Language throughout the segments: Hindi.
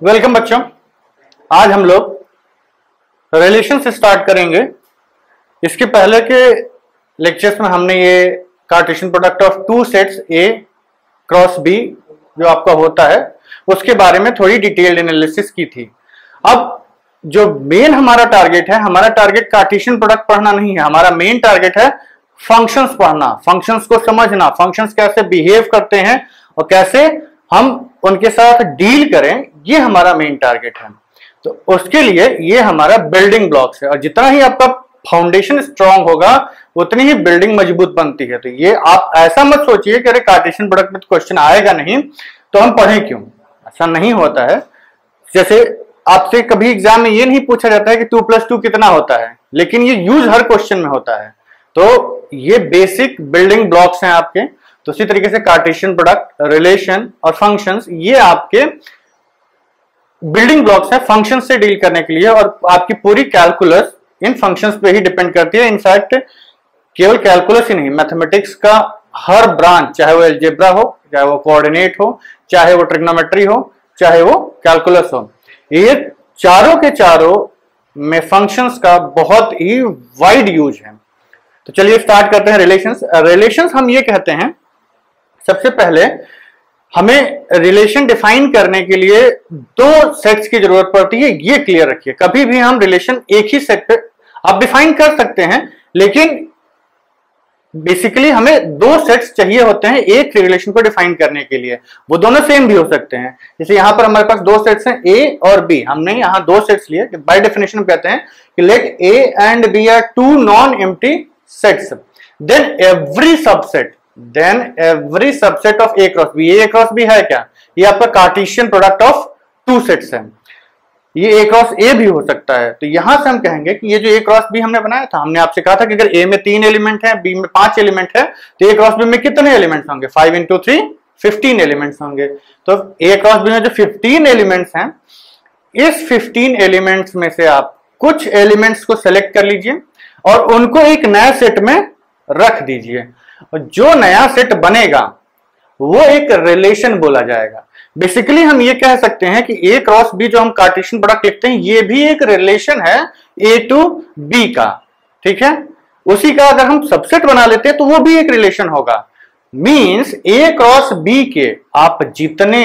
वेलकम बच्चों। आज हम लोग रिलेशन से स्टार्ट करेंगे। इसके पहले के लेक्चर्स में हमने ये Cartesian product of two sets A cross B जो आपका होता है उसके बारे में थोड़ी डिटेल्ड एनालिसिस की थी। अब जो मेन हमारा टारगेट है, हमारा टारगेट कार्टेशियन प्रोडक्ट पढ़ना नहीं है, हमारा मेन टारगेट है फंक्शंस पढ़ना, फंक्शंस को समझना, फंक्शंस कैसे बिहेव करते हैं और कैसे हम उनके साथ डील करें, ये हमारा मेन टारगेट है। तो उसके लिए ये हमारा बिल्डिंग ब्लॉक्स है और जितना ही आपका फाउंडेशन स्ट्रांग होगा उतनी ही बिल्डिंग मजबूत बनती है। तो ये आप ऐसा मत सोचिए कि अरे कार्टेशियन प्रोडक्ट में तो क्वेश्चन आएगा नहीं तो हम पढ़ें क्यों, ऐसा नहीं होता है। जैसे आपसे कभी एग्जाम में ये नहीं पूछा जाता है कि 2 + 2 कितना होता है, लेकिन ये यूज हर क्वेश्चन में होता है। तो ये बेसिक बिल्डिंग ब्लॉक्स हैं आपके। तो इसी तरीके से कार्टेशियन प्रोडक्ट, रिलेशन और फंक्शंस ये आपके बिल्डिंग ब्लॉक्स हैं फंक्शन से डील करने के लिए, और आपकी पूरी कैलकुलस इन फंक्शंस पे ही डिपेंड करती है। इनफैक्ट केवल कैलकुलस ही नहीं, मैथमेटिक्स का हर ब्रांच, चाहे वो अलजेब्रा हो, चाहे वो कोऑर्डिनेट हो, चाहे वो ट्रिग्नोमेट्री हो, चाहे वो कैलकुलस हो, ये चारों के चारों में फंक्शंस का बहुत ही वाइड यूज है। तो चलिए स्टार्ट करते हैं रिलेशंस। रिलेशंस हम ये कहते हैं, सबसे पहले हमें रिलेशन डिफाइन करने के लिए दो सेट्स की जरूरत पड़ती है, ये क्लियर रखिए। कभी भी हम रिलेशन एक ही सेट पे आप डिफाइन कर सकते हैं, लेकिन बेसिकली हमें दो सेट्स चाहिए होते हैं एक रिलेशन को डिफाइन करने के लिए। वो दोनों सेम भी हो सकते हैं। जैसे यहां पर हमारे पास दो सेट्स हैं ए और बी, हमने यहां दो सेट्स लिए। बाय डेफिनेशन हम कहते हैं कि let A and B are two non empty sets, then every subset of A cross B. A cross B है क्या? ये आपका Cartesian product of two sets है। ये ए क्रॉस ए भी हो सकता है। तो यहां से हम कहेंगे कि ये जो ए क्रॉस बी हमने बनाया था, हमने आपसे कहा था कि अगर ए में 3 एलिमेंट है, बी में 5 एलिमेंट है, तो ए क्रॉस बी में कितने एलिमेंट्स होंगे? 5 × 3 15 एलिमेंट्स होंगे। तो ए क्रॉस बी में जो 15 एलिमेंट्स हैं, इस 15 एलिमेंट्स में से आप कुछ एलिमेंट्स को सेलेक्ट कर लीजिए और उनको एक नया सेट में रख दीजिए। जो नया सेट बनेगा वो एक रिलेशन बोला जाएगा। बेसिकली हम ये कह सकते हैं कि ए क्रॉस बी जो हम कार्टेशियन प्रोडक्ट लिखते हैं, ये भी एक रिलेशन है ए टू बी का, ठीक है। उसी का अगर हम सबसेट बना लेते हैं तो वो भी एक रिलेशन होगा। मींस ए क्रॉस बी के आप जितने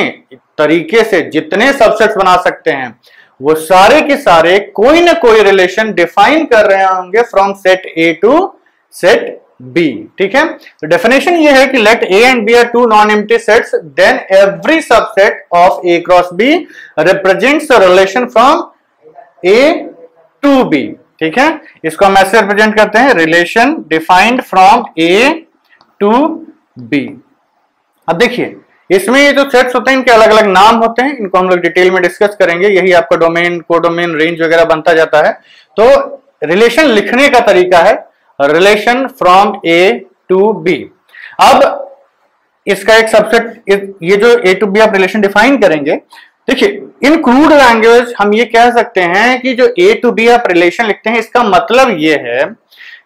तरीके से जितने सबसेट्स बना सकते हैं, वो सारे के सारे कोई ना कोई रिलेशन डिफाइन कर रहे होंगे from set A to set B, ठीक है। तो डेफिनेशन ये है कि let A and B are two non empty sets, then every subset of A cross B represents a relation from A to B, ठीक है। इसको हम ऐसे रिप्रेजेंट करते हैं, relation defined from A to B. अब देखिए इसमें ये जो सेट्स होते हैं इनके अलग अलग नाम होते हैं, इनको हम लोग डिटेल में डिस्कस करेंगे। यही आपका डोमेन, कोडोमेन, रेंज वगैरह बनता जाता है। तो रिलेशन लिखने का तरीका है relation from A to B. अब इसका एक सबसेट, ये जो ए टू बी आप रिलेशन डिफाइन करेंगे, देखिए इन क्रूड लैंग्वेज हम ये कह सकते हैं कि जो ए टू बी आप रिलेशन लिखते हैं, इसका मतलब ये है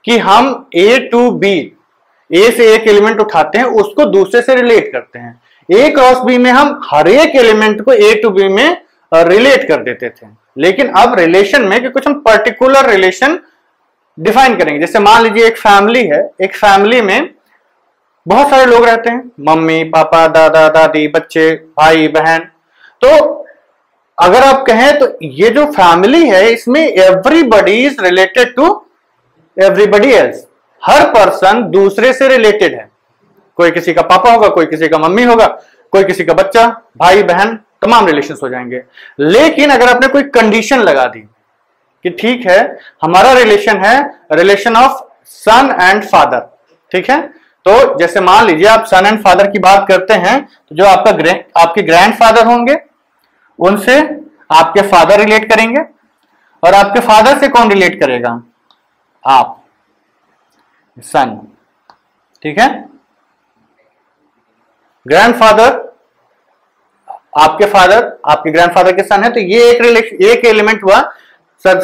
कि हम ए टू बी, ए से एक एलिमेंट उठाते हैं, उसको दूसरे से रिलेट करते हैं। ए क्रॉस बी में हम हर एक एलिमेंट को ए टू बी में रिलेट कर देते थे, लेकिन अब रिलेशन में कि कुछ हम पर्टिकुलर रिलेशन डिफाइन करेंगे। जैसे मान लीजिए एक फैमिली है, एक फैमिली में बहुत सारे लोग रहते हैं, मम्मी पापा, दादा दादी, बच्चे, भाई बहन। तो अगर आप कहें तो ये जो फैमिली है इसमें everybody is related to everybody else. हर पर्सन दूसरे से रिलेटेड है। कोई किसी का पापा होगा, कोई किसी का मम्मी होगा, कोई किसी का बच्चा, भाई बहन, तमाम रिलेशंस हो जाएंगे। लेकिन अगर आपने कोई कंडीशन लगा दी कि ठीक है हमारा रिलेशन है relation of son and father, ठीक है। तो जैसे मान लीजिए आप सन एंड फादर की बात करते हैं, तो जो आपके ग्रैंडफादर होंगे उनसे आपके फादर रिलेट करेंगे, और आपके फादर से कौन रिलेट करेगा? आप, सन, ठीक है। ग्रैंडफादर आपके फादर आपके ग्रैंडफादर के सन है, तो ये एक रिलेशन, एक एलिमेंट हुआ सर।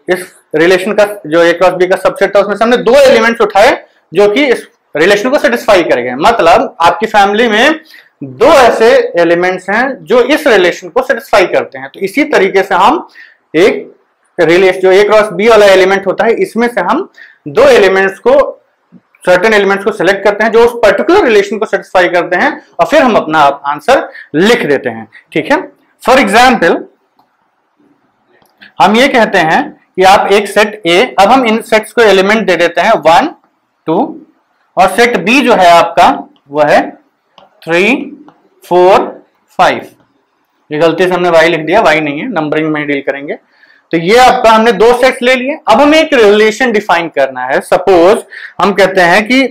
इस रिलेशन का जो ए क्रॉस बी का सबसेट था उसमें से हमने 2 एलिमेंट्स उठाए जो कि इस रिलेशन को सेटिस्फाई करेंगे। मतलब आपकी फैमिली में दो ऐसे एलिमेंट्स हैं जो इस रिलेशन को सेटिस्फाई करते हैं। तो इसी तरीके से हम एक रिलेशन जो A क्रॉस B वाला एलिमेंट होता है, इसमें से हम दो एलिमेंट्स को, सर्टेन एलिमेंट्स को सिलेक्ट करते हैं जो उस पर्टिकुलर रिलेशन को सेटिस्फाई करते हैं, और फिर हम अपना आंसर लिख देते हैं। ठीक है, फॉर एग्जाम्पल हम ये कहते हैं कि आप एक सेट A, अब हम इन सेट्स को एलिमेंट दे देते हैं 1 2, और सेट B जो है आपका वो है 3 4 5। ये गलती से हमने y लिख दिया, y नहीं है, नंबरिंग में डील करेंगे। तो ये आपका हमने दो सेट्स ले लिए। अब हमें एक रिलेशन डिफाइन करना है। सपोज हम कहते हैं कि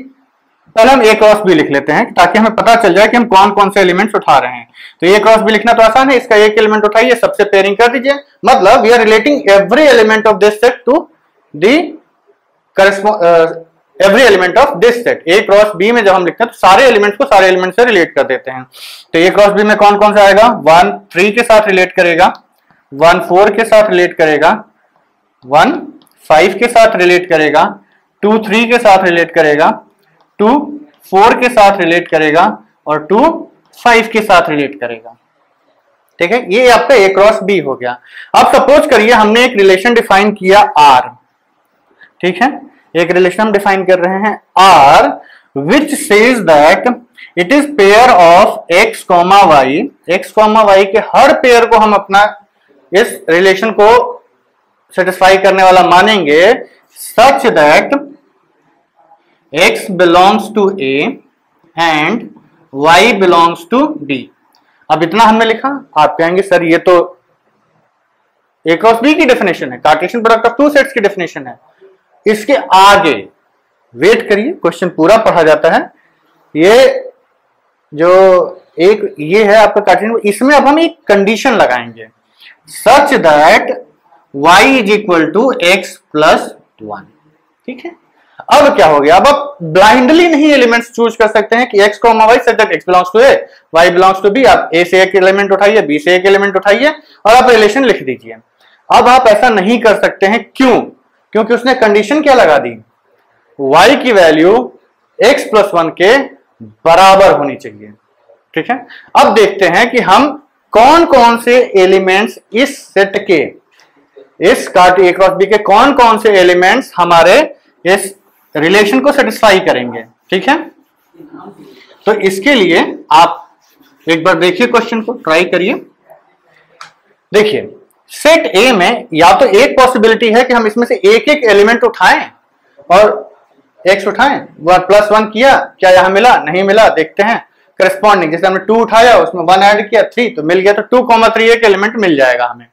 पहले हम A क्रॉस B लिख लेते हैं ताकि हमें पता चल जाए कि हम कौन कौन से एलिमेंट्स उठा रहे हैं। तो A क्रॉस B लिखना तो आसान है, इसका एक एलिमेंट उठाइए, सबसे पेयरिंग कर दीजिए। मतलब we are relating every element of this set to the every element of this set. A cross B में जब हम लिखते हैं तो सारे एलिमेंट्स को सारे एलिमेंट से रिलेट कर देते हैं। तो A क्रॉस B में कौन कौन सा आएगा? 1 3 के साथ रिलेट करेगा, 1 4 के साथ रिलेट करेगा, 1 5 के साथ रिलेट करेगा, 2 3 के साथ रिलेट करेगा, 2 4 के साथ रिलेट करेगा, और 2 5 के साथ रिलेट करेगा। ठीक है, ये आपका A क्रॉस B हो गया। अब सपोज करिए हमने एक रिलेशन डिफाइन किया R। ठीक है, एक रिलेशन हम डिफाइन कर रहे हैं R, which says that it is pair of x, y। x, y के हर पेयर को हम अपना इस रिलेशन को सेटिस्फाई करने वाला मानेंगे, such that x belongs to A and y belongs to D। अब इतना हमने लिखा। आप कहेंगे सर ये तो A क्रॉस B की डेफिनेशन है, Cartesian product of two sets की डेफिनेशन है। इसके आगे वेट करिए, क्वेश्चन पूरा पढ़ा जाता है। ये जो एक ये है आपका कार्टेशियन, इसमें अब हम एक कंडीशन लगाएंगे, such that y is equal to x plus 1। ठीक है, अब क्या हो गया? अब आप ब्लाइंडली नहीं एलिमेंट्स चूज कर सकते हैं कि x को y such that x belongs to a, y belongs to b। आप a से एक एलिमेंट उठाइए, b से एक एलिमेंट उठाइए और आप रिलेशन लिख दीजिए। अब आप ऐसा नहीं कर सकते हैं, क्यों? क्योंकि उसने कंडीशन क्या लगा दी? y की वैल्यू x प्लस 1 के बराबर होनी चाहिए। ठीक है, अब देखते हैं कि हम कौन कौन से एलिमेंट्स इस सेट के, इस कार्ट A क्रॉस B के कौन कौन से एलिमेंट्स हमारे इस रिलेशन को सेटिस्फाई करेंगे। ठीक है, तो इसके लिए आप एक बार देखिए, क्वेश्चन को ट्राई करिए। देखिए, सेट A में या तो एक पॉसिबिलिटी है कि हम इसमें से एक एक एलिमेंट उठाएं और x उठाएं, प्लस 1 किया, क्या यहां मिला? नहीं मिला, देखते हैं करस्पॉन्डिंग। जैसे हमने 2 उठाया, उसमें 1 ऐड किया, 3 तो मिल गया, तो 2, 3 एक एलिमेंट मिल जाएगा हमें।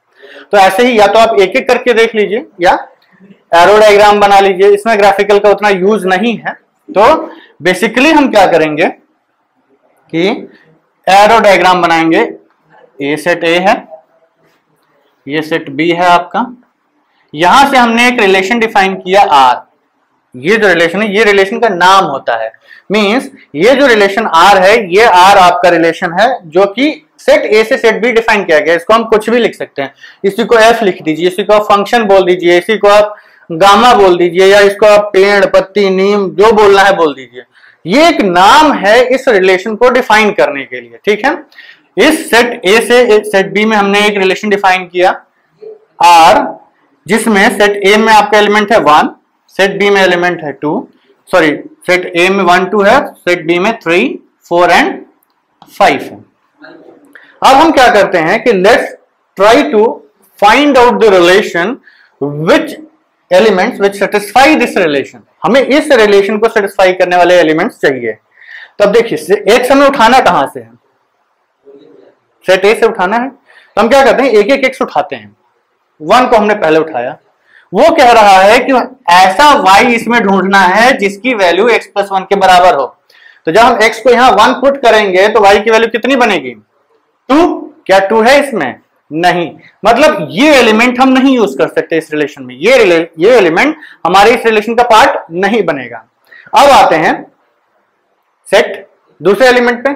तो ऐसे ही या तो आप एक एक करके देख लीजिए या एरो डायग्राम बना लीजिए। इसमें ग्राफिकल का उतना यूज नहीं है, तो बेसिकली हम क्या करेंगे कि एरो डायग्राम बनाएंगे। ये सेट A है, ये सेट B है आपका। यहां से हमने एक रिलेशन डिफाइन किया R। ये जो रिलेशन है, ये रिलेशन का नाम होता है। मींस ये जो रिलेशन R है, ये R आपका रिलेशन है जो कि सेट A से सेट B डिफाइन किया गया। इसको हम कुछ भी लिख सकते हैं। इसी को F लिख दीजिए, इसी को आप फंक्शन बोल दीजिए, इसी को आप गामा बोल दीजिए, या इसको आप पेड़, पत्ती, नीम, जो बोलना है बोल दीजिए। ये एक नाम है इस रिलेशन को डिफाइन करने के लिए। ठीक है, इस सेट A से सेट B में हमने एक रिलेशन डिफाइन किया R, जिसमें सेट A में आपका एलिमेंट है 1, सेट B में एलिमेंट है 2, सॉरी सेट A में 1 2 है, सेट B में 3 4 एंड 5 है। अब हम क्या करते हैं कि let's try to find out the relation which elements which satisfy this relation. हमें इस रिलेशन को सेटिस्फाई करने वाले एलिमेंट्स चाहिए। तब देखिए, एक समय उठाना कहां से है? सेट A से उठाना है, तो हम क्या करते हैं, एक एक एक्स उठाते हैं। 1 को हमने पहले उठाया, वो कह रहा है कि ऐसा y इसमें ढूंढना है जिसकी वैल्यू x प्लस 1 के बराबर हो। तो जब हम x को यहां 1 पुट करेंगे तो y की वैल्यू कितनी बनेगी? 2। क्या 2 है इसमें? नहीं, मतलब ये एलिमेंट हम नहीं यूज कर सकते इस रिलेशन में। ये एलिमेंट हमारे इस रिलेशन का पार्ट नहीं बनेगा। अब आते हैं सेट दूसरे एलिमेंट पे,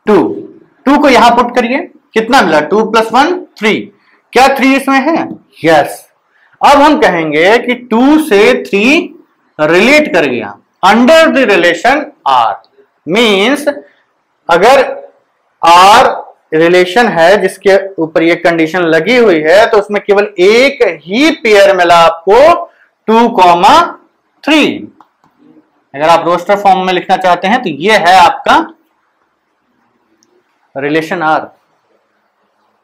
2 को यहां पुट करिए, कितना मिला? 2 प्लस 1 3। क्या 3 इसमें है? यस। अब हम कहेंगे कि 2 से 3 रिलेट कर गया under the relation R। Means अगर आर रिलेशन है जिसके ऊपर ये कंडीशन लगी हुई है, तो उसमें केवल एक ही पेयर मिला आपको 2,3। अगर आप रोस्टर फॉर्म में लिखना चाहते हैं तो ये है आपका relation R.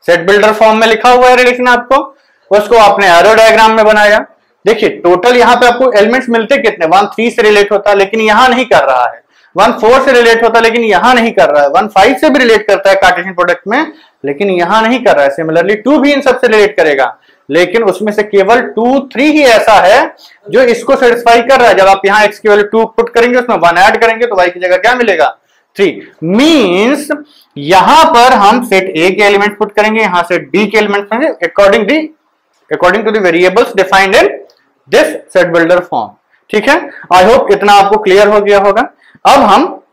Set builder form में लिखा हुआ है रिलेशन आपको, उसको आपने एरो डायग्राम में बनाया। देखिए टोटल यहां पे आपको एलिमेंट्स मिलते कितने, 1 3 से रिलेट होता है लेकिन यहां नहीं कर रहा है, 1 4 से रिलेट होता है लेकिन यहां नहीं कर रहा है, 1 5 से भी रिलेट करता है कार्टेशियन प्रोडक्ट में लेकिन यहां नहीं कर रहा है। सिमिलरली 2 भी इन सबसे रिलेट करेगा लेकिन उसमें से केवल 2 3 ही ऐसा है जो इसको सेटिस्फाई कर रहा है। जब आप यहां x की वैल्यू 2 पुट करेंगे उसमें 1 ऐड करेंगे तो y की जगह क्या मिलेगा, 3। मींस यहां पर हम सेट A के एलिमेंट पुट करेंगे, यहां सेट B के एलिमेंट करेंगे according to the variables defined in this set builder form. ठीक है, आई होप इतना आपको क्लियर हो गया होगा। अब हम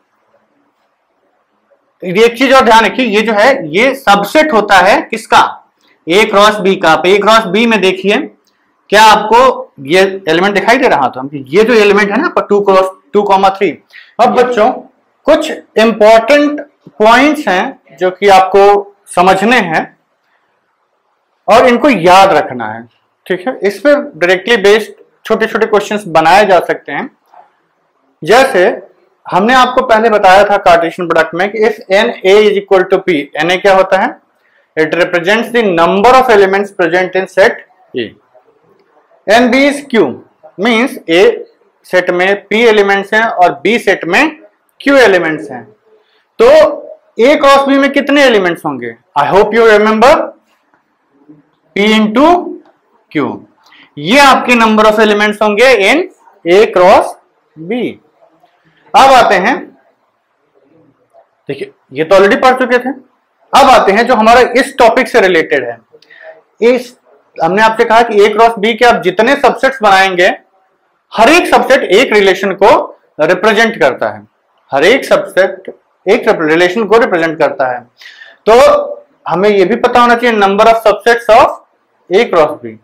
एक चीज और ध्यान रखिए, ये जो है ये सबसेट होता है किसका, A क्रॉस B का। आप A क्रॉस B में देखिए क्या आपको ये एलिमेंट दिखाई दे रहा था, ये जो एलिमेंट है ना 2 क्रॉस 2,3। अब बच्चों कुछ इंपॉर्टेंट पॉइंट्स हैं जो कि आपको समझने हैं और इनको याद रखना है। ठीक है, इस पर डायरेक्टली बेस्ड छोटे छोटे क्वेश्चंस बनाए जा सकते हैं। जैसे हमने आपको पहले बताया था कार्टेशियन प्रोडक्ट में कि if n A is equal to p, n A क्या होता है, it represents the number of elements present in set A. N B is q, means A set में पी एलिमेंट्स हैं और बी सेट में क्यू एलिमेंट्स हैं। तो ए क्रॉस बी में कितने एलिमेंट्स होंगे, I hope you remember p into q, ये आपके नंबर ऑफ एलिमेंट्स होंगे इन ए क्रॉस बी। अब आते हैं, देखिए ये तो ऑलरेडी पढ़ चुके थे। अब आते हैं जो हमारा इस टॉपिक से रिलेटेड है। इस हमने आपसे कहा कि ए क्रॉस बी के आप जितने सबसेट्स बनाएंगे हर एक सबसेट एक रिलेशन को रिप्रेजेंट करता है, हर एक सबसेट एक रिलेशन को रिप्रेजेंट करता है। तो हमें यह भी पता होना चाहिए number of subsets of A cross B.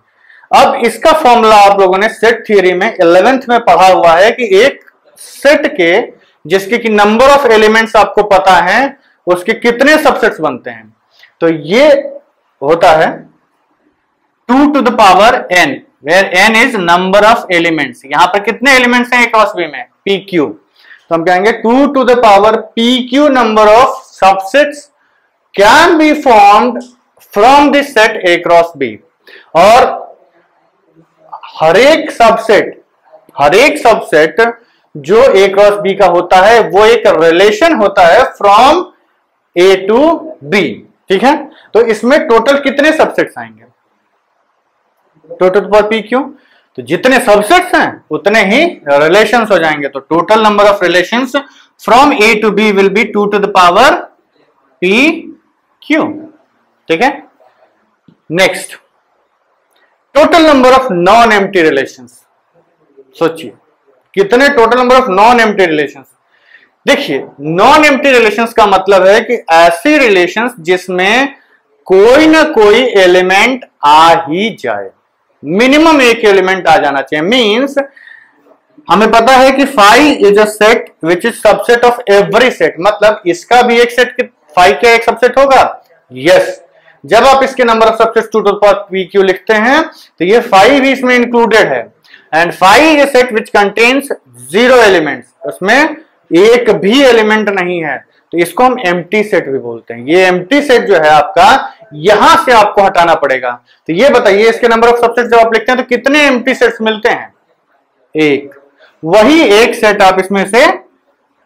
अब इसका फॉर्मूला आप लोगों ने सेट थ्योरी में 11th में पढ़ा हुआ है कि एक सेट के जिसके कि नंबर ऑफ एलिमेंट्स आपको पता है उसके कितने सबसेट्स बनते हैं। तो ये होता है 2 to the power n, where n is number of elements। यहां पर कितने एलिमेंट्स हैं ए क्रॉस बी में, pq। तो हम कहेंगे 2 to the power pq number of subsets can be formed from the set a cross b। और हर एक सबसेट जो ए क्रॉस बी का होता है वो एक रिलेशन होता है फ्रॉम ए टू बी। ठीक है, तो इसमें टोटल कितने सबसेट्स आएंगे, टोटल पावर पी क्यू, तो जितने सबसेट्स हैं उतने ही रिलेशंस हो जाएंगे। तो total number of relations from A to B will be 2 to the power p q. ठीक है, next total number of non empty relations. सोचिए कितने total number of non empty relations. देखिए नॉन एम्प्टी रिलेशंस का मतलब है कि ऐसी रिलेशंस जिसमें कोई ना कोई एलिमेंट आ ही जाए, मिनिमम एक एलिमेंट आ जाना चाहिए। मींस हमें पता है कि phi is a set which is subset of every set, मतलब इसका भी एक सेट, फाई का एक सबसेट होगा। यस, जब आप इसके number of subsets 2 to the power p q लिखते हैं तो ये फाई भी इसमें इंक्लूडेड है। And phi is a set which contains 0 elements, उसमें एक भी एलिमेंट नहीं है, तो इसको हम एम्प्टी सेट भी बोलते हैं। ये एम्प्टी सेट जो है आपका यहां से आपको हटाना पड़ेगा। तो ये बताइए इसके नंबर ऑफ सबसेट जब आप लिखते हैं तो कितने एम्प्टी सेट्स मिलते हैं, एक। वही एक सेट आप इसमें से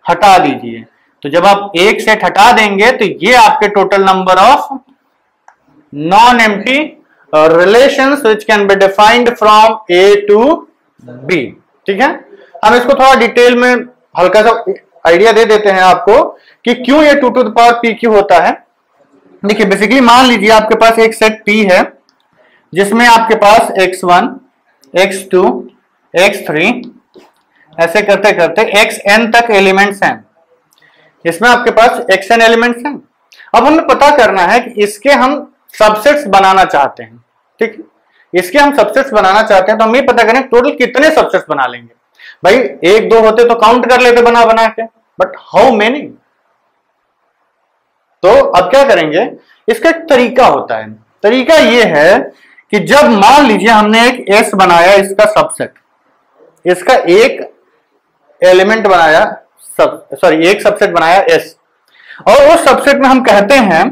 हटा दीजिए, तो जब आप एक सेट हटा देंगे तो ये आपके total number of non empty relations which can be defined from A to B. ठीक है, हम इसको थोड़ा डिटेल में हल्का सा आइडिया दे देते हैं आपको कि क्यों ये 2 to the power p क्यों होता है। देखिए बेसिकली मान लीजिए आपके पास एक सेट p है जिसमें आपके पास x1 x2 x3 ऐसे करते करते xn तक एलिमेंट्स हैं। इसमें आपके पास xn एलिमेंट्स हैं। अब हमें पता करना है कि इसके हम सबसेट्स बनाना चाहते हैं। ठीक है, इसके हम सबसेट्स बनाना चाहते हैं तो हम ये पता करें टोटल कितने सबसेट्स बना लेंगे। भाई 1 2 होते तो काउंट कर लेते बना बना के, बट हाउ मेनी, तो अब क्या करेंगे, इसका एक तरीका होता है। तरीका ये है कि जब मान लीजिए हमने एक S बनाया, इसका सबसेट, इसका एक एलिमेंट बनाया, एक सबसेट बनाया S, और उस सबसेट में हम कहते हैं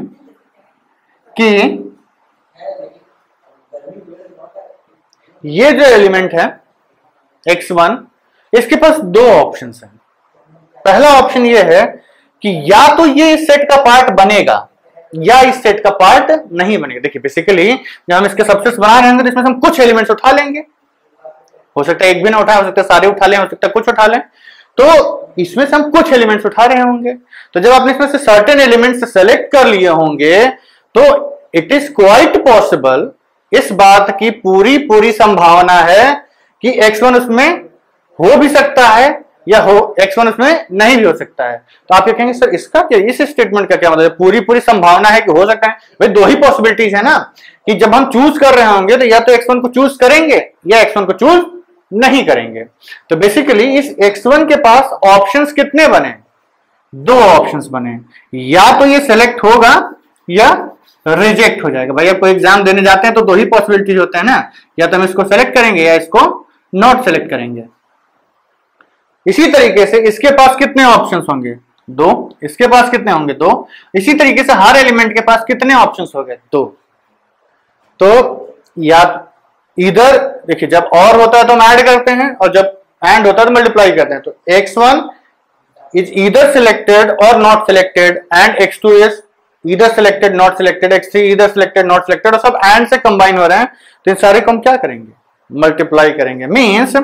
कि ये जो एलिमेंट है x1, इसके पास दो ऑप्शंस हैं। पहला ऑप्शन ये है कि या तो ये इस सेट का पार्ट बनेगा या इस सेट का पार्ट नहीं बनेगा। देखिए बेसिकली जब हम इसके सबसेट्स बना रहे हैं तो इसमें हम कुछ एलिमेंट्स उठा लेंगे, हो सकता है एक भी ना उठाए, हो सकता है सारे उठा लें, हो सकता है कुछ उठा लें, तो इसमें से हम कुछ एलिमेंट्स उठा रहे होंगे। तो जब आपने इसमें से सर्टेन एलिमेंट्स सेलेक्ट कर लिए होंगे तो इट इज क्वाइट पॉसिबल, इस बात की पूरी पूरी संभावना है कि x1 उसमें हो भी सकता है या x1 उसमें नहीं भी हो सकता है। तो आप ये कहेंगे सर इसका क्या, इस स्टेटमेंट का क्या मतलब है, पूरी पूरी संभावना है कि हो सकता है? भाई दो ही पॉसिबिलिटीज है ना, कि जब हम चूज कर रहे होंगे तो या तो x1 को चूज करेंगे या x1 को चूज नहीं करेंगे। तो बेसिकली इस x1 के पास ऑप्शंस कितने बने? दो ऑप्शंस बने, या तो ये सिलेक्ट होगा या रिजेक्ट हो जाएगा। भाई आपको एग्जाम देने जाते हैं तो दो ही पॉसिबिलिटीज होते हैं ना, या तो हम इसको सेलेक्ट करेंगे या इसको नॉट सेलेक्ट करेंगे। इसी तरीके से इसके पास कितने ऑप्शंस होंगे? दो। इसके पास कितने होंगे? दो। इसी तरीके से हर एलिमेंट के पास कितने ऑप्शंस हो गए? दो। तो या इधर देखिए जब और होता है तो हम ऐड करते हैं और जब एंड होता है तो मल्टीप्लाई करते हैं। तो x1 is either selected or not selected and x2 is either selected not selected, x3 either selected not selected, और सब एंड से कंबाइन हो रहे हैं। तो इन सारे को हम क्या करेंगे? मल्टीप्लाई करेंगे। मींस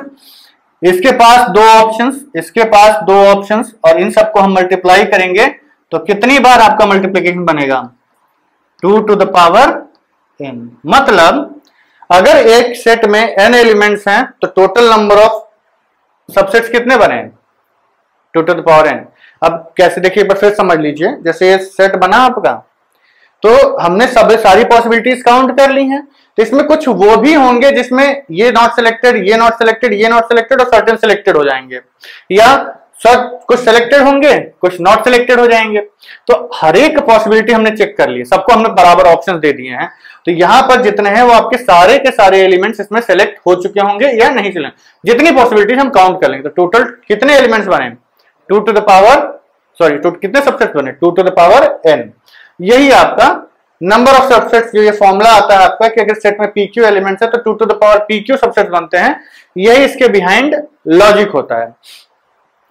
इसके पास दो ऑप्शंस, इसके पास दो ऑप्शंस, और इन सबको हम मल्टीप्लाई करेंगे तो कितनी बार आपका मल्टीप्लिकेशन बनेगा? 2 to the power n। मतलब अगर एक सेट में n एलिमेंट्स हैं तो टोटल नंबर ऑफ सबसेट्स कितने बने? 2 to the power n। अब कैसे देखिए एक बार फिर समझ लीजिए, जैसे ये सेट बना आपका, तो हमने सारी पॉसिबिलिटीज काउंट कर ली हैं, तो इसमें कुछ वो भी होंगे जिसमें ये नॉट सिलेक्टेड, ये नॉट सिलेक्टेड, ये नॉट सिलेक्टेड और सर्टेन सिलेक्टेड हो जाएंगे, या कुछ सिलेक्टेड होंगे, कुछ नॉट सिलेक्टेड हो जाएंगे। तो हर एक पॉसिबिलिटी हमने चेक कर ली, सबको हमने बराबर ऑप्शंस दे दिए हैं। तो यहां पर जितने हैं वो आपके सारे के सारे एलिमेंट्स इसमें सेलेक्ट हो चुके होंगे या नहीं सिलेक्ट, जितनी पॉसिबिलिटीज हम काउंट कर लेंगे। तो टोटल कितने एलिमेंट्स बने? 2 to the power कितने सबसेट्स बने? 2 to the power n। यही आपका नंबर ऑफ सबसेट्स, जो ये फॉर्मूला आता है आपका कि अगर सेट में pq एलिमेंट्स है तो 2 to the power pq subsets बनते हैं, यही इसके बिहाइंड लॉजिक होता है।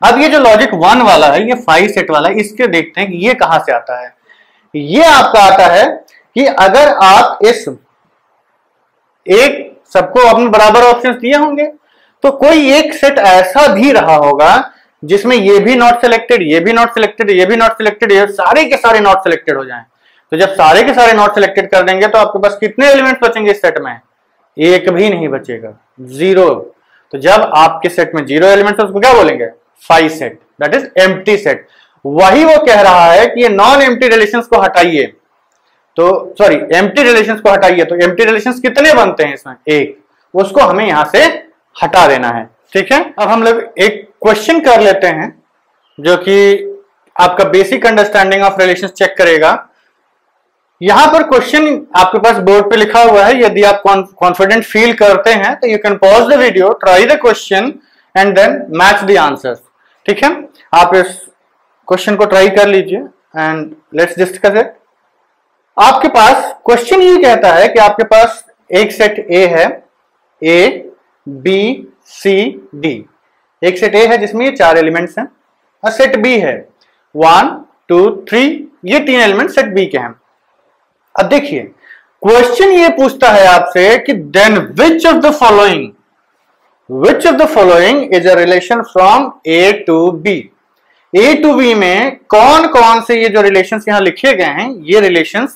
अब ये जो लॉजिक 1 वाला है, ये 5 सेट वाला है, इसके देखते हैं कि ये कहां से आता है। ये आपका आता है कि अगर आप इस एक सबको अपने बराबर ऑप्शंस दिए होंगे तो कोई एक सेट ऐसा भी रहा होगा जिसमें ये भी नॉट सिलेक्टेड, ये भी नॉट सिलेक्टेड, ये भी नॉट सिलेक्टेड, ये सारे के सारे नॉट सिलेक्टेड हो जाएं। तो जब सारे के सारे नॉट सिलेक्टेड कर देंगे तो आपके पास कितने एलिमेंट्स बचेंगे इस सेट में? एक भी नहीं बचेगा, 0। तो जब आपके सेट में 0 एलिमेंट्स उसको क्या बोलेंगे? 5 set, that is empty set. वही वो कह रहा है कि ये नॉन एम्प्टी रिलेशंस को हटाइए, तो एम्प्टी रिलेशंस को हटाइए। तो एम्प्टी रिलेशंस कितने बनते हैं इसमें? एक। उसको हमें यहां से हटा देना है, ठीक है। अब हम लोग एक क्वेश्चन कर लेते हैं जो कि आपका basic understanding of relations check करेगा। यहां पर क्वेश्चन आपके पास बोर्ड पे लिखा हुआ है, यदि आप कॉन्फिडेंट फील करते हैं तो you can pause the video, try the question and then match the answers, ठीक है। आप इस क्वेश्चन को ट्राई कर लीजिए एंड लेट्स डिस्कस इट। आपके पास क्वेश्चन ये कहता है कि आपके पास एक सेट ए है, ए बी सी डी। एक सेट ए है जिसमें ये 4 एलिमेंट्स हैं, और सेट बी है 1 2 3, ये 3 एलिमेंट सेट बी के हैं। अब देखिए क्वेश्चन ये पूछता है आपसे कि then which of the following is a relation from A to B. A to B में कौन कौन से ये जो रिलेशंस यहां लिखे गए हैं, ये रिलेशंस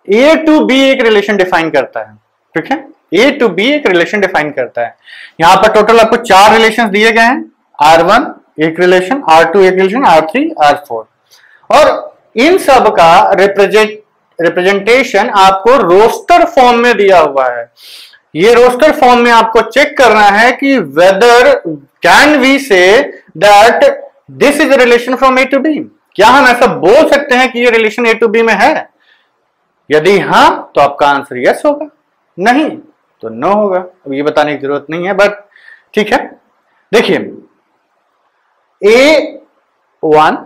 ए टू बी एक रिलेशन डिफाइन करता है, ठीक है। ए टू बी एक रिलेशन डिफाइन करता है। यहां पर टोटल आपको 4 रिलेशंस दिए गए हैं, R1 एक रिलेशन, R2 एक रिलेशन, R3 R4, और इन सब का रिप्रेजेंटेशन आपको रोस्टर फॉर्म में दिया हुआ है। ये रोस्टर फॉर्म में आपको चेक करना है कि whether can we say that this is a relation from A to B. क्या हम ऐसा बोल सकते हैं कि ये रिलेशन ए टू बी में है? यदि हाँ तो आपका आंसर यस होगा, नहीं तो नो होगा। अब ये बताने की जरूरत नहीं है, बट ठीक है। देखिए A1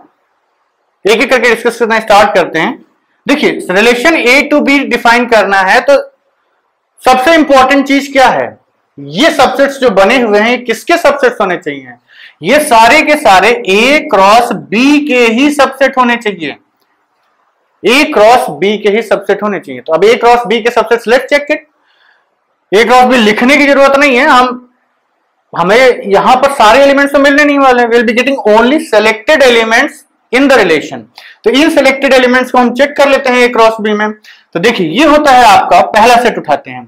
एक एक करके डिस्कस करना स्टार्ट करते हैं। देखिए relation A to B define करना है तो सबसे इंपॉर्टेंट चीज क्या है? ये सबसेट्स जो बने हुए हैं किसके सबसेट्स होने चाहिए? ये सारे के सारे ए क्रॉस बी के ही सबसेट होने चाहिए, ए क्रॉस बी के ही सबसेट होने चाहिए। तो अब ए क्रॉस बी के subsets let's check it. A cross B लिखने की जरूरत नहीं है, हमें यहां पर सारे एलिमेंट्स तो मिलने नहीं वाले, will be getting only selected elements in the relation. तो इन सेलेक्टेड एलिमेंट्स को हम चेक कर लेते हैं ए क्रॉस बी में। तो देखिए ये होता है आपका पहला सेट उठाते हैं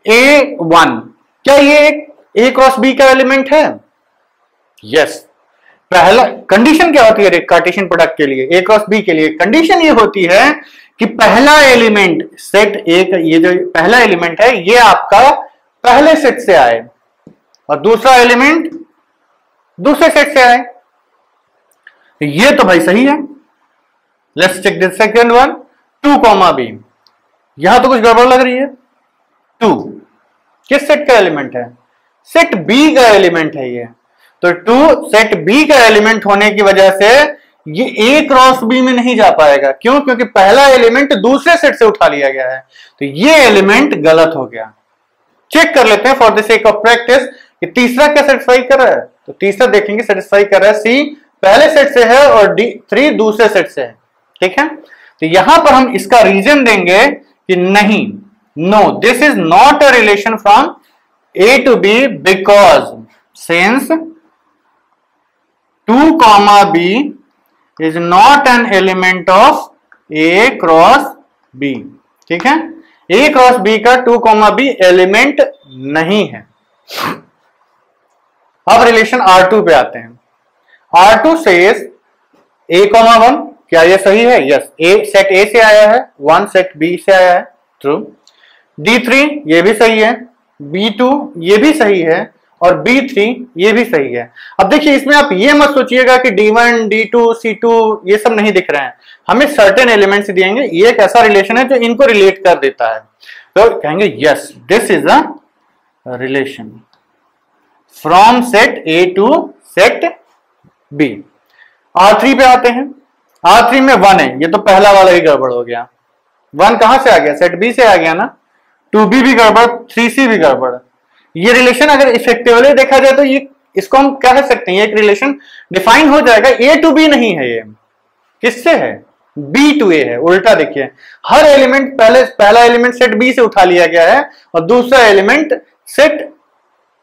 A1, क्या ये ए क्रॉस बी का एलिमेंट है? यस। पहला कंडीशन क्या होती है कार्टेशियन प्रोडक्ट के लिए, ए क्रॉस बी के लिए? कंडीशन ये होती है कि पहला एलिमेंट सेट ए का, ये जो पहला एलिमेंट है ये आपका पहले सेट से आए और दूसरा एलिमेंट दूसरे सेट से आए। ये तो भाई सही है। Let's check this second one, 2, b। यहां तो कुछ गड़बड़ लग रही है। 2 किस सेट का एलिमेंट है? सेट बी का एलिमेंट है ये। तो 2 सेट बी का एलिमेंट होने की वजह से ये ए क्रॉस बी में नहीं जा पाएगा। क्यों? क्योंकि पहला एलिमेंट दूसरे सेट से उठा लिया गया है, तो ये एलिमेंट गलत हो गया। चेक कर लेते हैं for the sake of practice कि तीसरा क्या सेटिस्फाई कर रहा है। तो तीसरा देखेंगे सेटिस्फाई कर रहा है, सी पहले सेट से है और D3 दूसरे सेट से है। ठीक है, तो यहां पर हम इसका रीजन देंगे कि नहीं, no this is not a relation from A to B because since 2, b is not an element of A cross B. ठीक है, ए क्रॉस बी का 2, b एलिमेंट नहीं है। अब रिलेशन R2 पे आते हैं। R2 says A,1, क्या ये सही है? यस। A सेट A से आया है, 1 सेट B से आया है, ट्रू। D3 ये भी सही है, B2 ये भी सही है और B3 ये भी सही है। अब देखिए इसमें आप ये मत सोचिएगा कि D1, D2, C2 ये सब नहीं दिख रहे हैं, हमें सर्टेन एलिमेंट्स दिएंगे। ये एक ऐसा रिलेशन है जो इनको रिलेट कर देता है, तो कहेंगे yes this is a relation from set A to set B। R3 पे आते हैं। R3 में 1 है, ये तो पहला वाला ही गड़बड़ हो गया। 1 कहां से आ गया? सेट B से आ गया ना। 2B भी गड़बड़, 3C भी गड़बड़। ये रिलेशन अगर इफेक्टिवली देखा जाए तो ये इसको हम क्या कह सकते हैं, एक रिलेशन डिफाइन हो जाएगा। A टू B नहीं है, ये किससे है? B टू A है। उल्टा देखिए, हर एलिमेंट पहला एलिमेंट सेट B से उठा लिया गया है और दूसरा एलिमेंट सेट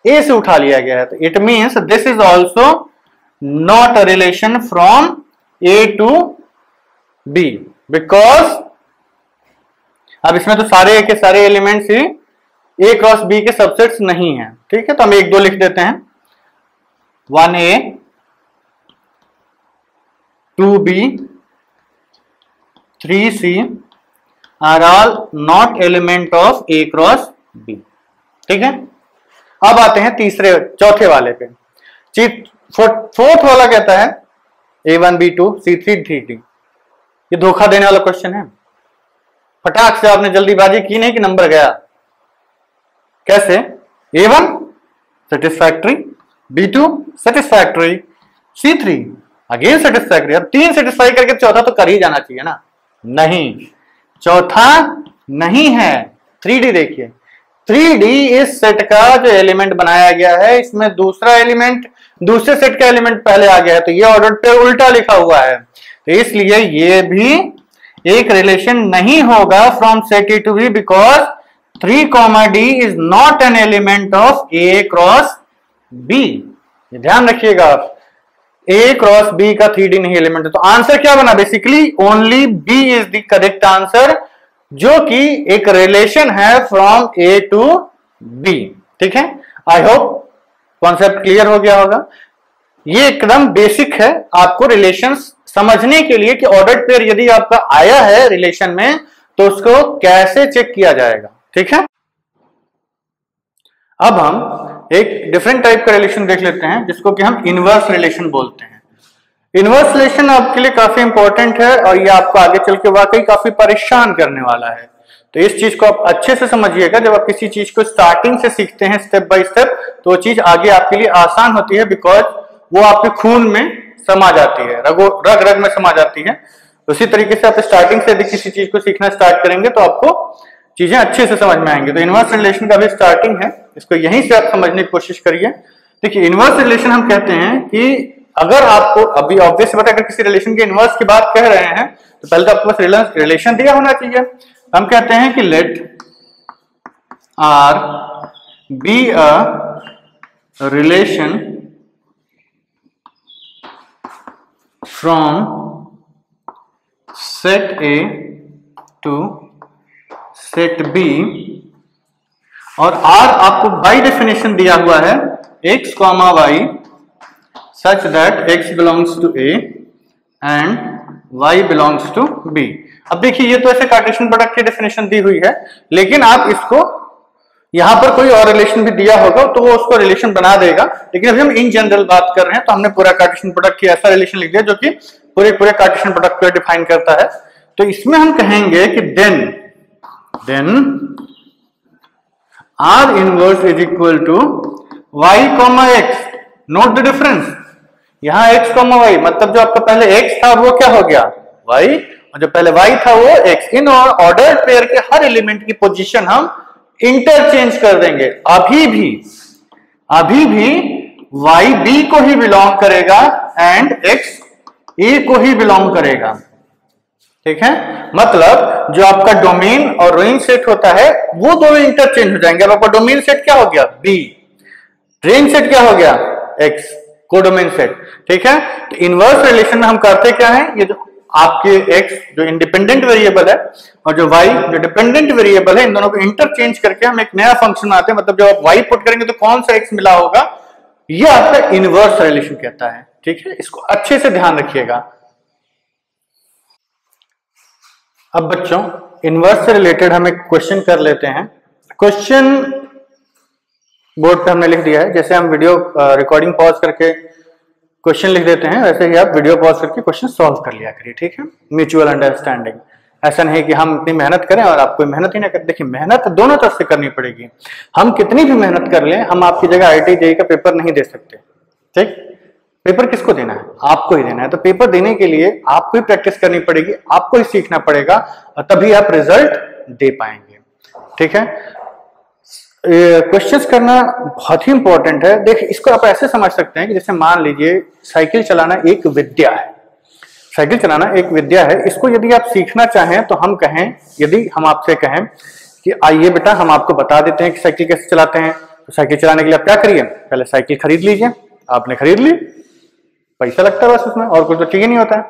A से उठा लिया गया है। तो it means this is also not a relation from A to B because अब इसमें तो सारे के सारे elements he A cross B के सबसेट्स नहीं हैं। ठीक है, तो हम 1-2 लिख देते हैं। 1A 2B 3C are all not element of A cross B। ठीक है, अब आते हैं चौथे वाले पे। फोर्थ वाला कहता है A1 B2 C3 D3। ये धोखा देने वाला क्वेश्चन है। फटाक से आपने जल्दीबाजी की नहीं कि नंबर गया। कैसे? A1 satisfactory, B2 satisfactory, C3 again satisfactory. अब 3 सेटिस्फाई करके चौथा तो कर ही जाना चाहिए ना। नहीं, चौथा नहीं है। 3D देखिए, 3D इस सेट का जो एलिमेंट बनाया गया है, इसमें दूसरा एलिमेंट दूसरे सेट का एलिमेंट पहले आ गया है, तो ये ऑर्डर पे उल्टा लिखा हुआ है, तो इसलिए ये भी एक रिलेशन नहीं होगा from set A to B because 3, D is not an element of A cross B। ध्यान रखिएगा आप, A क्रॉस B का 3D नहीं एलिमेंट है। तो आंसर क्या बना? Basically only B is the correct answer, जो कि एक रिलेशन है फ्रॉम A टू B। ठीक है, आई होप कॉन्सेप्ट क्लियर हो गया होगा। ये एकदम बेसिक है आपको रिलेशंस समझने के लिए कि ऑर्डर्ड पेयर यदि आपका आया है रिलेशन में तो उसको कैसे चेक किया जाएगा। ठीक है, अब हम एक डिफरेंट टाइप का रिलेशन देख लेते हैं जिसको कि हम इनवर्स रिलेशन बोलते हैं। इनवर्स रिलेशन आपके लिए काफी इंपॉर्टेंट है और ये आपको आगे चल के वाकई काफी परेशान करने वाला है। तो इस चीज को आप अच्छे से समझिएगा। जब आप किसी चीज को स्टार्टिंग से सीखते हैं स्टेप बाय स्टेप, तो वो चीज आगे आपके लिए आसान होती है, बिकॉज वो आपके खून में समा जाती है, रग रग में समा जाती है। उसी तरीके से आप स्टार्टिंग से यदि किसी चीज को सीखना स्टार्ट करेंगे तो आपको चीजें अच्छे से समझ में आएंगी। तो इनवर्स रिलेशन का भी स्टार्टिंग है, इसको यहीं से आप समझने की कोशिश करिए। देखिए, इनवर्स रिलेशन हम कहते हैं कि अगर आपको अभी ऑब्वियस बात है, अगर किसी रिलेशन के इनवर्स की बात कह रहे हैं तो पहले तो आपके पास रिलेशन दिया होना चाहिए। हम कहते हैं कि let R be a relation from set A to set B, और आर आपको बाय डेफिनेशन दिया हुआ है x, y such that x belongs to A and y belongs to B। अब देखिए, ये तो ऐसे कार्टेशियन प्रोडक्ट की डेफिनेशन दी हुई है, लेकिन आप इसको यहां पर कोई और रिलेशन भी दिया होगा तो वो उसको रिलेशन बना देगा। लेकिन अभी हम इन जनरल बात कर रहे हैं, तो हमने पूरा कार्टेशियन प्रोडक्ट की ऐसा रिलेशन लिख दिया जो कि पूरे कार्टेशियन प्रोडक्ट को डिफाइन करता है। तो इसमें हम कहेंगे कि then R inverse is equal to y, x। Note the difference, यहां x, y मतलब जो आपका पहले x था वो क्या हो गया y, और जो पहले y था वो x। इन ऑर्डर पेयर के हर एलिमेंट की पोजीशन हम इंटरचेंज कर देंगे। अभी भी y b को ही बिलोंग करेगा एंड x a को ही बिलोंग करेगा। ठीक है, मतलब जो आपका डोमेन और रेंज सेट होता है वो दोनों इंटरचेंज हो जाएंगे। अब आपका डोमेन सेट क्या हो गया b, रेंज सेट क्या हो गया x, कोडोमेन सेट। ठीक है, तो इनवर्स रिलेशन में हम करते क्या है, ये जो आपके x जो इंडिपेंडेंट वेरिएबल है और जो y जो डिपेंडेंट वेरिएबल है, इन दोनों को इंटरचेंज करके हम एक नया फंक्शन आते हैं। मतलब जब आप y पुट करेंगे तो कौन सा x मिला होगा, ये आपका इनवर्स रिलेशन कहता है। ठीक है, इसको अच्छे से ध्यान रखिएगा। अब बच्चों, इनवर्स से रिलेटेड हम एक क्वेश्चन कर लेते हैं। क्वेश्चन बोर्ड पे हमने लिख दिया है। जैसे हम वीडियो रिकॉर्डिंग पॉज करके क्वेश्चन लिख देते हैं, वैसे ही आप वीडियो पॉज करके क्वेश्चन सॉल्व कर लिया करिए। ठीक है, म्यूचुअल अंडरस्टैंडिंग। ऐसा नहीं कि हम इतनी मेहनत करें और आप कोई मेहनत ही ना करें। देखिए, मेहनत दोनों तरफ से करनी पड़ेगी। हम कितनी भी मेहनत कर लें, हम आपकी जगह IIT JEE का पेपर नहीं दे सकते। ठीक, पेपर किसको देना है, आपको ही देना है। तो पेपर देने के लिए आपको ही प्रैक्टिस करनी पड़ेगी, आपको ही सीखना पड़ेगा, और तभी आप रिजल्ट दे पाएंगे। ठीक है, क्वेश्चंस करना बहुत ही इंपॉर्टेंट है। देखिए, इसको आप ऐसे समझ सकते हैं कि जैसे मान लीजिए साइकिल चलाना एक विद्या है। साइकिल चलाना एक विद्या है, इसको यदि आप सीखना चाहें तो हम कहें, यदि हम आपसे कहें कि आइए बेटा हम आपको बता देते हैं कि साइकिल कैसे चलाते हैं, तो साइकिल चलाने के लिए आप क्या करिए, पहले साइकिल खरीद लीजिए। आपने खरीद ली, पैसा लगता है बस उसमें, और कुछ तो चाहिए नहीं होता है।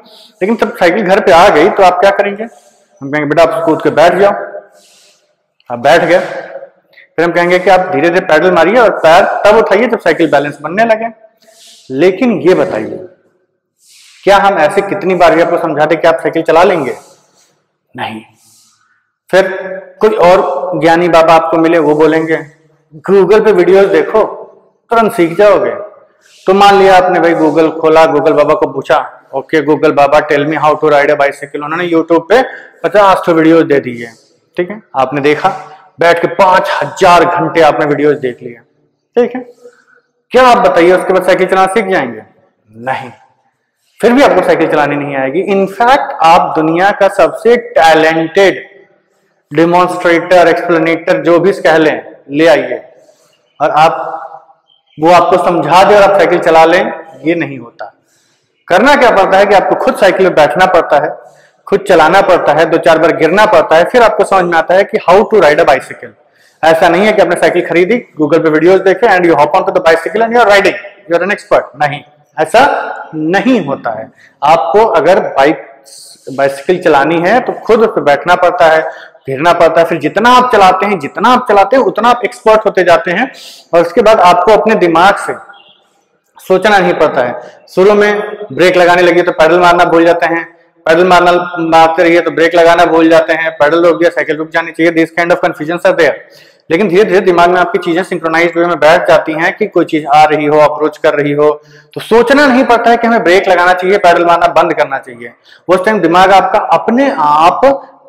लेकिन जब साइकिल घर पे आ गई तो आप क्या करेंगे, हम कहेंगे बेटा आप कूद के बैठ जाओ। आप बैठ गए, फिर हम कहेंगे कि आप धीरे धीरे पैडल मारिए और पैर तब उठाइए जब साइकिल बैलेंस बनने लगे। लेकिन ये बताइए, क्या हम ऐसे कितनी बार भी आपको समझा दे कि आप साइकिल चला लेंगे? नहीं। फिर कोई और ज्ञानी बाबा आपको मिले, वो बोलेंगे गूगल पे वीडियोस देखो तुरंत सीख जाओगे। तो मान लिया आपने भाई गूगल खोला, गूगल बाबा को पूछा, ओके गूगल बाबा tell me how to ride a bicycle. उन्होंने यूट्यूब पे 50 तो वीडियोस दे दिए। ठीक है, आपने देखा, बैठ के 5000 घंटे आपने वीडियोस देख लिया। ठीक है, क्या आप बताइए उसके बाद साइकिल चलाना सीख जाएंगे? नहीं। फिर भी आपको साइकिल चलानी नहीं आएगी। इनफैक्ट आप दुनिया का सबसे टैलेंटेड डिमॉन्स्ट्रेटर, एक्सप्लेनेटर जो भी कह लें, ले आइए और आप वो आपको समझा दे और आप साइकिल चला लें, ये नहीं होता। करना क्या पड़ता है कि आपको खुद साइकिल में बैठना पड़ता है, खुद चलाना पड़ता है, 2-4 बार गिरना पड़ता है, फिर आपको समझ में आता है कि how to ride a bicycle. ऐसा नहीं है कि आपने साइकिल खरीदी, गूगल पे वीडियोस देखे and you hop on to the bicycle and you are riding, you are an expert. नहीं, ऐसा नहीं होता है। आपको अगर बाइसाइकिल चलानी है तो खुद उस पर बैठना पड़ता है, गिरना पड़ता है, फिर जितना आप चलाते हैं उतना आप एक्सपर्ट होते जाते हैं। और उसके बाद आपको अपने दिमाग से सोचना नहीं पड़ता है। शुरू में ब्रेक लगाने लगे तो पैडल मारना भूल जाते हैं, पैडल मारते रहिए तो ब्रेक लगाना भूल जाते हैं, पैडल रुक गया साइकिल रुक जानी चाहिए। This kind of confusion are there. लेकिन धीरे धीरे दिमाग में आपकी चीजें सिंक्रोनाइज वे में बैठ जाती हैं कि कोई चीज आ रही हो, अप्रोच कर रही हो, तो सोचना नहीं पड़ता है कि हमें ब्रेक लगाना चाहिए, पैडल मारना बंद करना चाहिए। उस टाइम दिमाग आपका अपने आप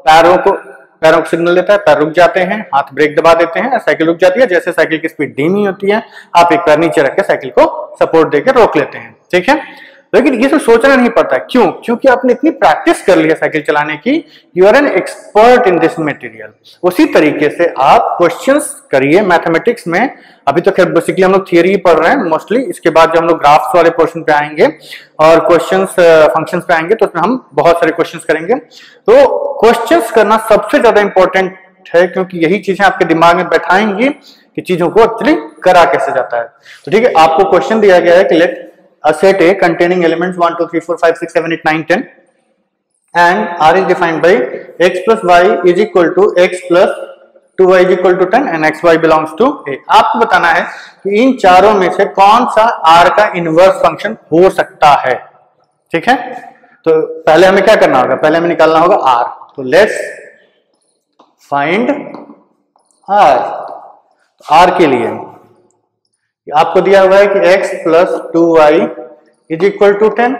पैरों को सिग्नल देता है, पैर रुक जाते हैं, हाथ ब्रेक दबा देते हैं, साइकिल रुक जाती है। जैसे साइकिल की स्पीड धीमी होती है, आप एक पैर नीचे रख के साइकिल को सपोर्ट देकर रोक लेते हैं, ठीक है। लेकिन ये तो सोचना नहीं पड़ता, क्यों? क्योंकि आपने इतनी प्रैक्टिस कर ली है साइकिल चलाने की, you are an expert in this material. उसी तरीके से आप क्वेश्चंस करिए मैथमेटिक्स में। अभी तो खैर बेसिकली हम लोग थियरी पढ़ रहे हैं मोस्टली, इसके बाद जब हम लोग ग्राफ्स वाले पोर्शन पे आएंगे और क्वेश्चंस फंक्शंस पे आएंगे तो उसमें हम बहुत सारे क्वेश्चंस करेंगे। तो क्वेश्चंस करना सबसे ज्यादा इंपॉर्टेंट है, क्योंकि यही चीजें आपके दिमाग में बैठाएंगी कि चीजों को एक्चुअली करा कैसे जाता है। तो ठीक है, आपको क्वेश्चन दिया गया है कि late a set A containing elements 1 2 3 4 5 6 7 8 9 10 and R is defined by x plus y is equal to x plus 2y is equal to 10 and xy belongs to A। आपको बताना है कि इन चारों में से कौन सा R का इनवर्स फंक्शन हो सकता है, ठीक है। तो पहले हमें क्या करना होगा, पहले हमें निकालना होगा R। तो लेट्स फाइंड R। R के लिए आपको दिया हुआ है कि x plus 2y is equal to 10।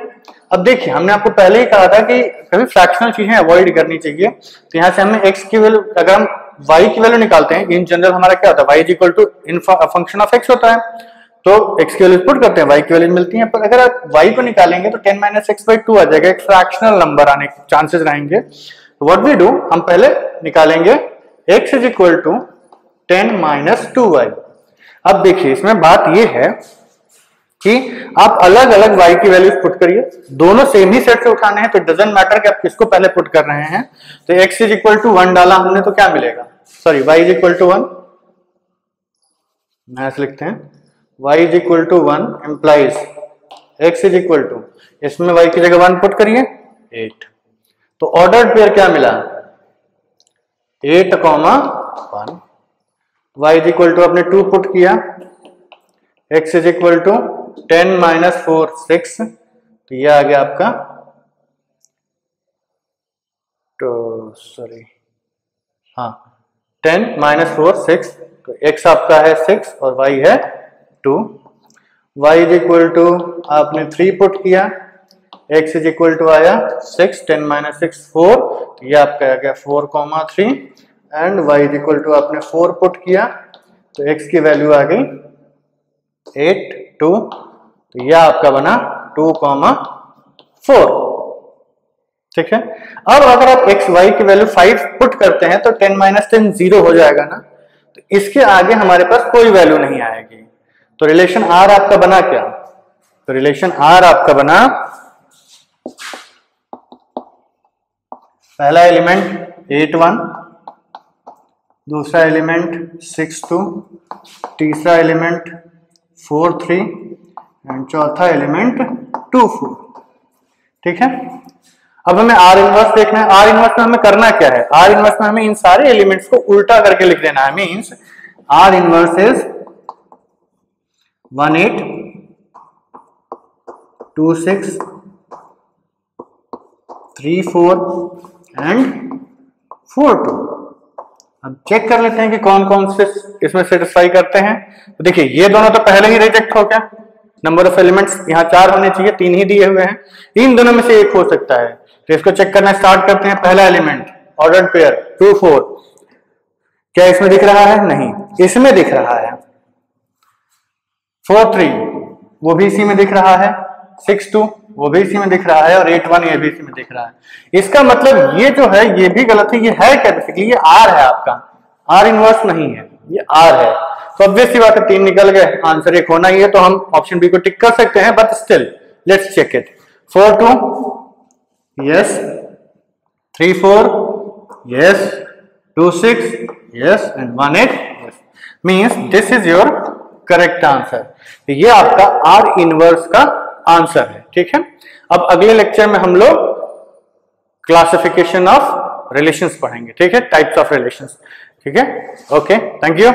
अब देखिए, हमने आपको पहले ही कहा था कि कभी फ्रैक्शनल चीजें अवॉइड करनी चाहिए। तो यहां से हमें x की वैल्यू, अगर हम y की वैल्यू निकालते हैं, इन जनरल हमारा क्या होता है, y is equal to in function of x होता है। तो x की वैल्यू पुट करते हैं, y की वैल्यू मिलती है। पर अगर आप y को निकालेंगे तो 10 माइनस x बाई 2 आ जाएगा, एक फ्रैक्शनल नंबर आने के चांसेस रहेंगे। व्हाट वी डू, हम पहले निकालेंगे x is equal to 10 minus 2y। अब देखिए, इसमें बात यह है कि आप अलग अलग y की वैल्यूज पुट करिए, दोनों सेम ही सेट से उठाने हैं, तो डजंट मैटर कि आप किसको पहले पुट कर रहे हैं। तो x इज इक्वल टू 1 डाला हमने तो क्या मिलेगा, sorry y is equal to 1, ऐसे लिखते हैं, y is equal to 1 implies x is equal to, इसमें y की जगह 1 पुट करिए 8। तो ऑर्डर्ड पेयर क्या मिला, 8, 1। y इज इक्वल टू आपने 2 पुट किया, x is equal to 10 minus 4 6। तो ये आ गया आपका, तो सॉरी हाँ 10 माइनस 4 6। तो x आपका है 6 और y है 2। y इज इक्वल टू आपने 3 पुट किया, x इज इक्वल टू आया 6, 10 माइनस 6 4। तो ये आपका आ गया 4, 3 and y is equal to आपने 4 पुट किया, तो x की वैल्यू आ गई 8, 2। तो यह आपका बना 2, 4, ठीक है। अब अगर आप x y की वैल्यू 5 पुट करते हैं तो 10 माइनस 10 0 हो जाएगा ना, तो इसके आगे हमारे पास कोई वैल्यू नहीं आएगी। तो रिलेशन R आपका बना क्या, तो रिलेशन R आपका बना, पहला एलिमेंट 8, 1, दूसरा एलिमेंट 6, 2, तीसरा एलिमेंट 4, 3 एंड चौथा एलिमेंट 2, 4, ठीक है। अब हमें R इनवर्स देखना है। R इनवर्स में हमें करना क्या है, R इनवर्स में हमें इन सारे एलिमेंट्स को उल्टा करके लिख देना है। Means R inverse is 1, 8, 2, 6, 3, 4 and 4, 2। अब चेक कर लेते हैं कि कौन कौन से इसमें सेटिस्फाई करते हैं। तो देखिए, ये दोनों तो पहले ही रिजेक्ट हो गया, नंबर ऑफ एलिमेंट्स यहाँ 4 होने चाहिए, 3 ही दिए हुए हैं, इन दोनों में से एक हो सकता है। तो इसको चेक करना स्टार्ट करते हैं। पहला एलिमेंट ऑर्डर्ड पेयर 2, 4, क्या इसमें दिख रहा है, नहीं, इसमें दिख रहा है। 4, 3 वो भी इसी में दिख रहा है, 6, 2 वो भी इसी में दिख रहा है, और 8, 1 ये भी इसी में दिख रहा है। इसका मतलब ये जो है ये भी गलत है, ये है क्या, बेसिकली ये R है आपका, R इनवर्स नहीं है, ये R है। तो ऑब्वियस सी बात है, 3 निकल गए, आंसर 1 होना ही है। तो हम ऑप्शन बी को टिक कर सकते हैं, but still let's check it. 4, 2 yes, 3, 4 yes, 2, 6 yes and 1, 8 yes. Means this is your correct answer. ये आपका R इनवर्स का आंसर है, ठीक है। अब अगले लेक्चर में हम लोग क्लासिफिकेशन ऑफ रिलेशंस पढ़ेंगे, ठीक है, टाइप्स ऑफ रिलेशंस, ठीक है। Okay, thank you.